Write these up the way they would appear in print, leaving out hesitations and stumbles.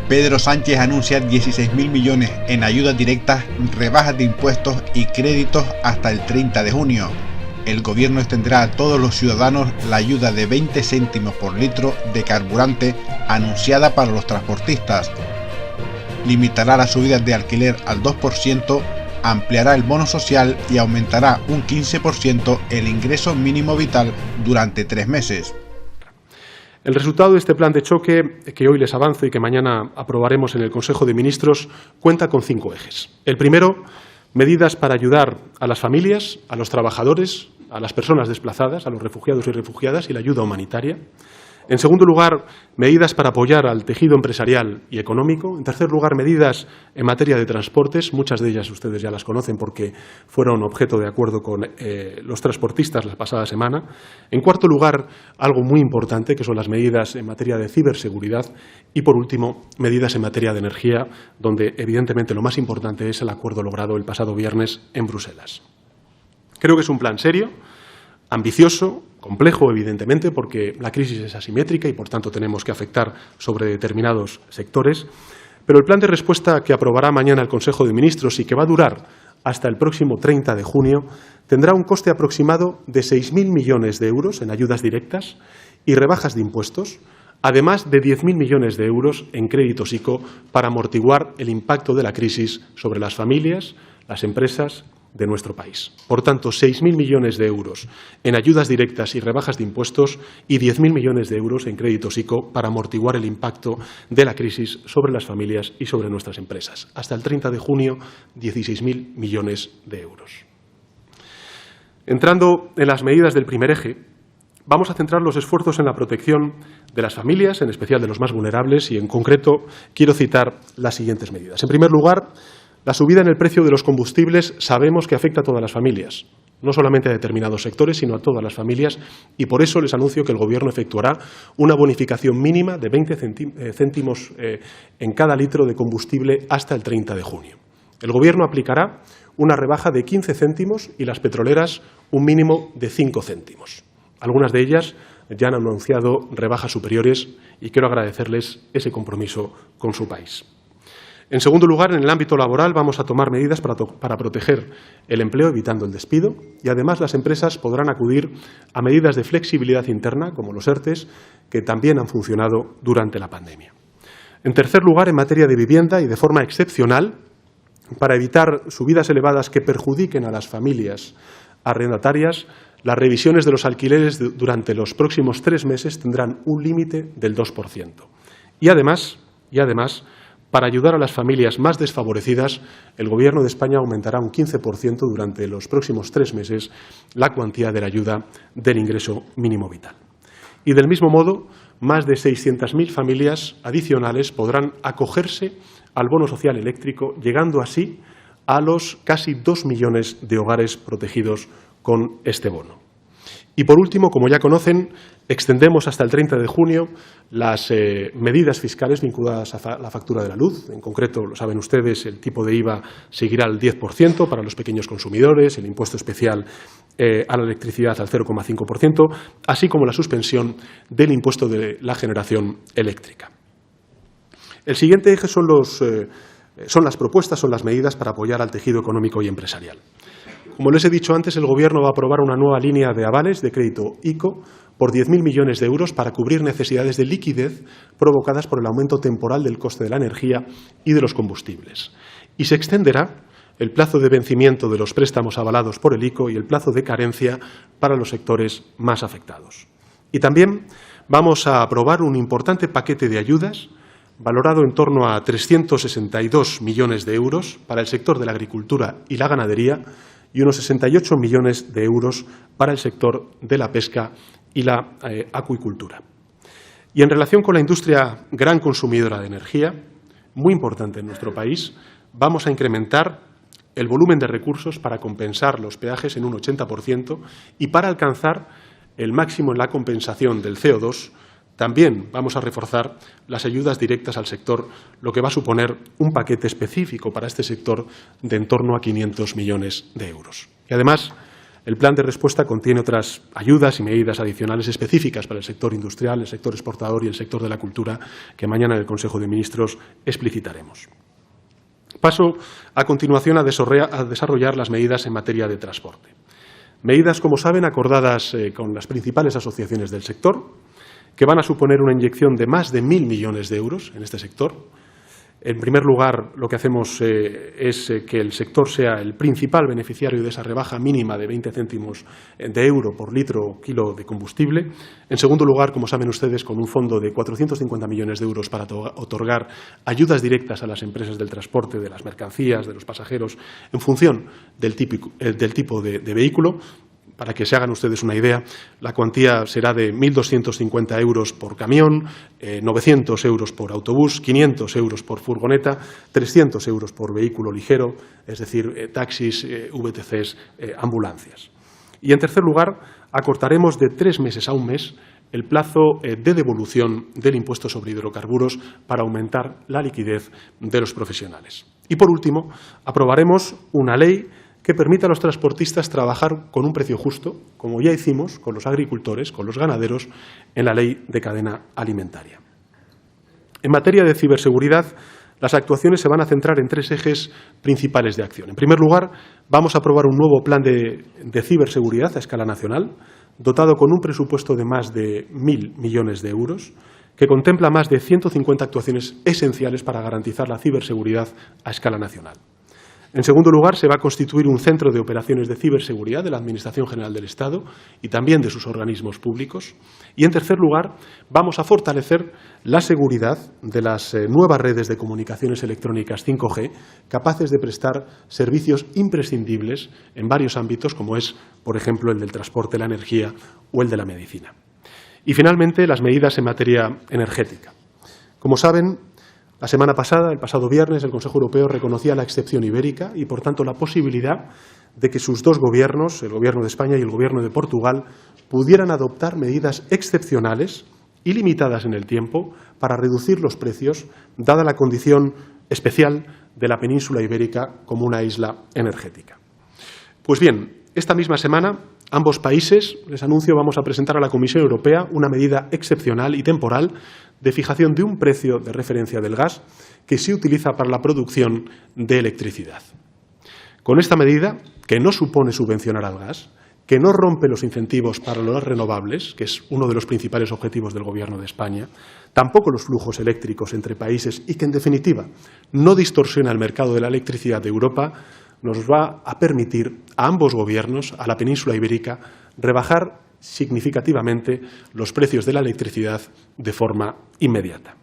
Pedro Sánchez anuncia 16.000 millones en ayudas directas, rebajas de impuestos y créditos hasta el 30 de junio. El gobierno extenderá a todos los ciudadanos la ayuda de 20 céntimos por litro de carburante anunciada para los transportistas. Limitará las subidas de alquiler al 2%, ampliará el bono social y aumentará un 15% el ingreso mínimo vital durante 3 meses. El resultado de este plan de choque, que hoy les avanzo y que mañana aprobaremos en el Consejo de Ministros, cuenta con 5 ejes. El primero, medidas para ayudar a las familias, a los trabajadores, a las personas desplazadas, a los refugiados y refugiadas y la ayuda humanitaria. En segundo lugar, medidas para apoyar al tejido empresarial y económico. En tercer lugar, medidas en materia de transportes. Muchas de ellas ustedes ya las conocen porque fueron objeto de acuerdo con los transportistas la pasada semana. En cuarto lugar, algo muy importante, que son las medidas en materia de ciberseguridad. Y, por último, medidas en materia de energía, donde, evidentemente, lo más importante es el acuerdo logrado el pasado viernes en Bruselas. Creo que es un plan serio, ambicioso, complejo, evidentemente, porque la crisis es asimétrica y, por tanto, tenemos que afectar sobre determinados sectores. Pero el plan de respuesta que aprobará mañana el Consejo de Ministros y que va a durar hasta el próximo 30 de junio tendrá un coste aproximado de 6.000 millones de euros en ayudas directas y rebajas de impuestos, además de 10.000 millones de euros en créditos ICO para amortiguar el impacto de la crisis sobre las familias, las empresas de nuestro país. Por tanto, 6.000 millones de euros en ayudas directas y rebajas de impuestos y 10.000 millones de euros en créditos ICO para amortiguar el impacto de la crisis sobre las familias y sobre nuestras empresas. Hasta el 30 de junio, 16.000 millones de euros. Entrando en las medidas del primer eje, vamos a centrar los esfuerzos en la protección de las familias, en especial de los más vulnerables, y en concreto quiero citar las siguientes medidas. En primer lugar, la subida en el precio de los combustibles sabemos que afecta a todas las familias, no solamente a determinados sectores, sino a todas las familias, y por eso les anuncio que el Gobierno efectuará una bonificación mínima de 20 céntimos en cada litro de combustible hasta el 30 de junio. El Gobierno aplicará una rebaja de 15 céntimos y las petroleras un mínimo de 5 céntimos. Algunas de ellas ya han anunciado rebajas superiores y quiero agradecerles ese compromiso con su país. En segundo lugar, en el ámbito laboral vamos a tomar medidas para proteger el empleo, evitando el despido, y además las empresas podrán acudir a medidas de flexibilidad interna, como los ERTEs, que también han funcionado durante la pandemia. En tercer lugar, en materia de vivienda y de forma excepcional, para evitar subidas elevadas que perjudiquen a las familias arrendatarias, las revisiones de los alquileres durante los próximos 3 meses tendrán un límite del 2%. Y además, para ayudar a las familias más desfavorecidas, el Gobierno de España aumentará un 15% durante los próximos 3 meses la cuantía de la ayuda del ingreso mínimo vital. Y del mismo modo, más de 600.000 familias adicionales podrán acogerse al bono social eléctrico, llegando así a los casi 2 millones de hogares protegidos con este bono. Y por último, como ya conocen, extendemos hasta el 30 de junio las medidas fiscales vinculadas a la factura de la luz. En concreto, lo saben ustedes, el tipo de IVA seguirá al 10% para los pequeños consumidores, el impuesto especial a la electricidad al 0,5%, así como la suspensión del impuesto de la generación eléctrica. El siguiente eje son las propuestas, son las medidas para apoyar al tejido económico y empresarial. Como les he dicho antes, el Gobierno va a aprobar una nueva línea de avales de crédito ICO por 10.000 millones de euros para cubrir necesidades de liquidez provocadas por el aumento temporal del coste de la energía y de los combustibles. Y se extenderá el plazo de vencimiento de los préstamos avalados por el ICO y el plazo de carencia para los sectores más afectados. Y también vamos a aprobar un importante paquete de ayudas valorado en torno a 362 millones de euros para el sector de la agricultura y la ganadería y unos 68 millones de euros para el sector de la pesca y la acuicultura. Y en relación con la industria gran consumidora de energía, muy importante en nuestro país, vamos a incrementar el volumen de recursos para compensar los peajes en un 80% y para alcanzar el máximo en la compensación del CO2, también vamos a reforzar las ayudas directas al sector, lo que va a suponer un paquete específico para este sector de en torno a 500 millones de euros. Y además, el plan de respuesta contiene otras ayudas y medidas adicionales específicas para el sector industrial, el sector exportador y el sector de la cultura, que mañana en el Consejo de Ministros explicitaremos. Paso a continuación a desarrollar las medidas en materia de transporte. Medidas, como saben, acordadas con las principales asociaciones del sector, que van a suponer una inyección de más de 1.000 millones de euros en este sector. En primer lugar, lo que hacemos es que el sector sea el principal beneficiario de esa rebaja mínima de 20 céntimos de euro por litro o kilo de combustible. En segundo lugar, como saben ustedes, con un fondo de 450 millones de euros para otorgar ayudas directas a las empresas del transporte, de las mercancías, de los pasajeros, en función del tipo de vehículo. Para que se hagan ustedes una idea, la cuantía será de 1.250 euros por camión, 900 euros por autobús, 500 euros por furgoneta, 300 euros por vehículo ligero, es decir, taxis, VTCs, ambulancias. Y, en tercer lugar, acortaremos de 3 meses a 1 mes el plazo de devolución del impuesto sobre hidrocarburos para aumentar la liquidez de los profesionales. Y, por último, aprobaremos una ley que permita a los transportistas trabajar con un precio justo, como ya hicimos con los agricultores, con los ganaderos, en la Ley de Cadena Alimentaria. En materia de ciberseguridad, las actuaciones se van a centrar en 3 ejes principales de acción. En primer lugar, vamos a aprobar un nuevo plan de ciberseguridad a escala nacional, dotado con un presupuesto de más de 1.000 millones de euros, que contempla más de 150 actuaciones esenciales para garantizar la ciberseguridad a escala nacional. En segundo lugar, se va a constituir un centro de operaciones de ciberseguridad de la Administración General del Estado y también de sus organismos públicos. Y, en tercer lugar, vamos a fortalecer la seguridad de las nuevas redes de comunicaciones electrónicas 5G, capaces de prestar servicios imprescindibles en varios ámbitos, como es, por ejemplo, el del transporte, la energía o el de la medicina. Y, finalmente, las medidas en materia energética. Como saben, la semana pasada, el pasado viernes, el Consejo Europeo reconocía la excepción ibérica y, por tanto, la posibilidad de que sus 2 gobiernos, el Gobierno de España y el Gobierno de Portugal, pudieran adoptar medidas excepcionales y limitadas en el tiempo para reducir los precios, dada la condición especial de la península ibérica como una isla energética. Pues bien, esta misma semana, ambos países, les anuncio, vamos a presentar a la Comisión Europea una medida excepcional y temporal de fijación de un precio de referencia del gas que se utiliza para la producción de electricidad. Con esta medida, que no supone subvencionar al gas, que no rompe los incentivos para las renovables, que es uno de los principales objetivos del Gobierno de España, tampoco los flujos eléctricos entre países y que, en definitiva, no distorsiona el mercado de la electricidad de Europa, nos va a permitir a ambos gobiernos, a la península ibérica, rebajar significativamente los precios de la electricidad de forma inmediata.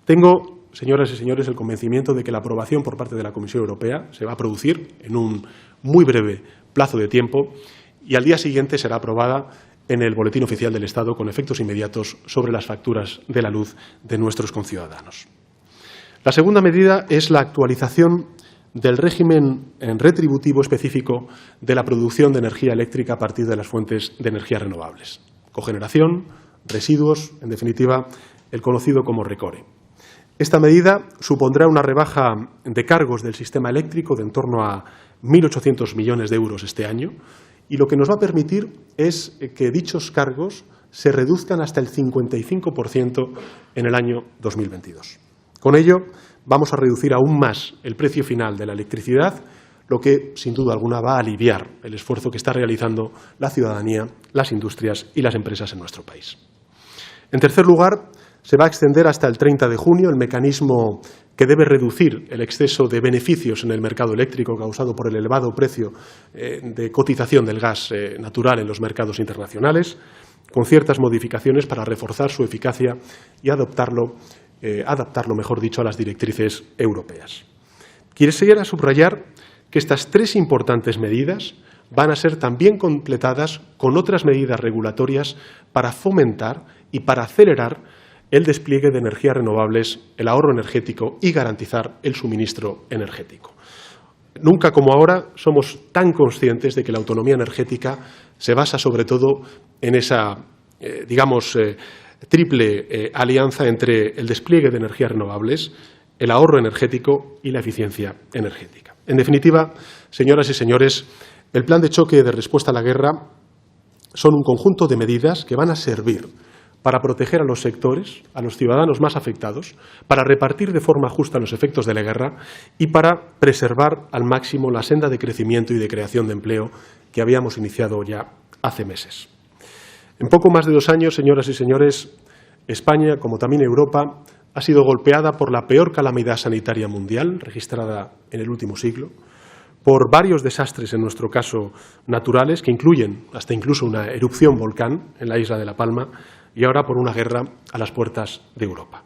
Tengo, señoras y señores, el convencimiento de que la aprobación por parte de la Comisión Europea se va a producir en un muy breve plazo de tiempo y al día siguiente será aprobada en el Boletín Oficial del Estado con efectos inmediatos sobre las facturas de la luz de nuestros conciudadanos. La segunda medida es la actualización del régimen retributivo específico de la producción de energía eléctrica a partir de las fuentes de energía renovables. Cogeneración, residuos, en definitiva, el conocido como RECORE. Esta medida supondrá una rebaja de cargos del sistema eléctrico de en torno a 1.800 millones de euros este año y lo que nos va a permitir es que dichos cargos se reduzcan hasta el 55% en el año 2022. Con ello, vamos a reducir aún más el precio final de la electricidad, lo que, sin duda alguna, va a aliviar el esfuerzo que está realizando la ciudadanía, las industrias y las empresas en nuestro país. En tercer lugar, se va a extender hasta el 30 de junio el mecanismo que debe reducir el exceso de beneficios en el mercado eléctrico causado por el elevado precio de cotización del gas natural en los mercados internacionales, con ciertas modificaciones para reforzar su eficacia y adaptarlo, mejor dicho, a las directrices europeas. Quisiera subrayar que estas 3 importantes medidas van a ser también completadas con otras medidas regulatorias para fomentar y para acelerar el despliegue de energías renovables, el ahorro energético y garantizar el suministro energético. Nunca como ahora somos tan conscientes de que la autonomía energética se basa sobre todo en esa, triple alianza entre el despliegue de energías renovables, el ahorro energético y la eficiencia energética. En definitiva, señoras y señores, el plan de choque de respuesta a la guerra son un conjunto de medidas que van a servir para proteger a los sectores, a los ciudadanos más afectados, para repartir de forma justa los efectos de la guerra y para preservar al máximo la senda de crecimiento y de creación de empleo que habíamos iniciado ya hace meses. En poco más de 2 años, señoras y señores, España, como también Europa, ha sido golpeada por la peor calamidad sanitaria mundial registrada en el último siglo, por varios desastres, en nuestro caso, naturales, que incluyen hasta incluso una erupción volcán en la isla de La Palma, y ahora por una guerra a las puertas de Europa.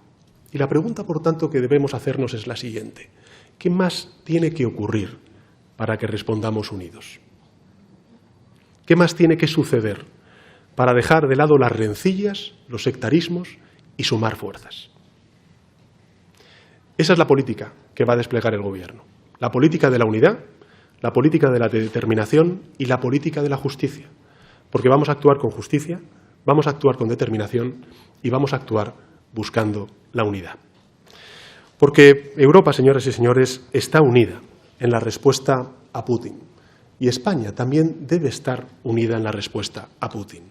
Y la pregunta, por tanto, que debemos hacernos es la siguiente: ¿qué más tiene que ocurrir para que respondamos unidos? ¿Qué más tiene que suceder para dejar de lado las rencillas, los sectarismos y sumar fuerzas? Esa es la política que va a desplegar el Gobierno. La política de la unidad, la política de la determinación y la política de la justicia. Porque vamos a actuar con justicia, vamos a actuar con determinación y vamos a actuar buscando la unidad. Porque Europa, señoras y señores, está unida en la respuesta a Putin. Y España también debe estar unida en la respuesta a Putin.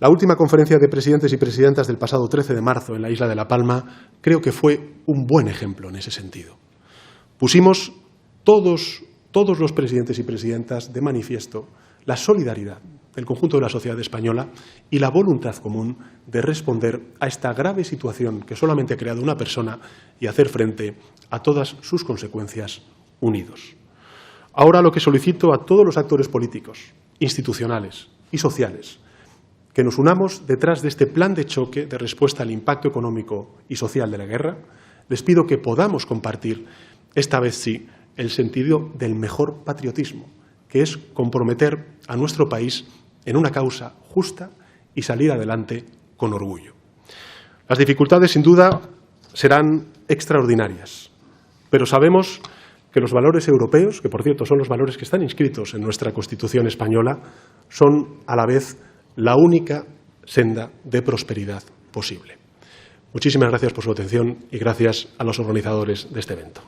La última conferencia de presidentes y presidentas del pasado 13 de marzo en la isla de La Palma creo que fue un buen ejemplo en ese sentido. Pusimos todos los presidentes y presidentas de manifiesto la solidaridad del conjunto de la sociedad española y la voluntad común de responder a esta grave situación que solamente ha creado una persona y hacer frente a todas sus consecuencias unidos. Ahora lo que solicito a todos los actores políticos, institucionales y sociales, que nos unamos detrás de este plan de choque de respuesta al impacto económico y social de la guerra. Les pido que podamos compartir, esta vez sí, el sentido del mejor patriotismo, que es comprometer a nuestro país en una causa justa y salir adelante con orgullo. Las dificultades, sin duda, serán extraordinarias, pero sabemos que los valores europeos, que por cierto son los valores que están inscritos en nuestra Constitución española, son a la vez la única senda de prosperidad posible. Muchísimas gracias por su atención y gracias a los organizadores de este evento.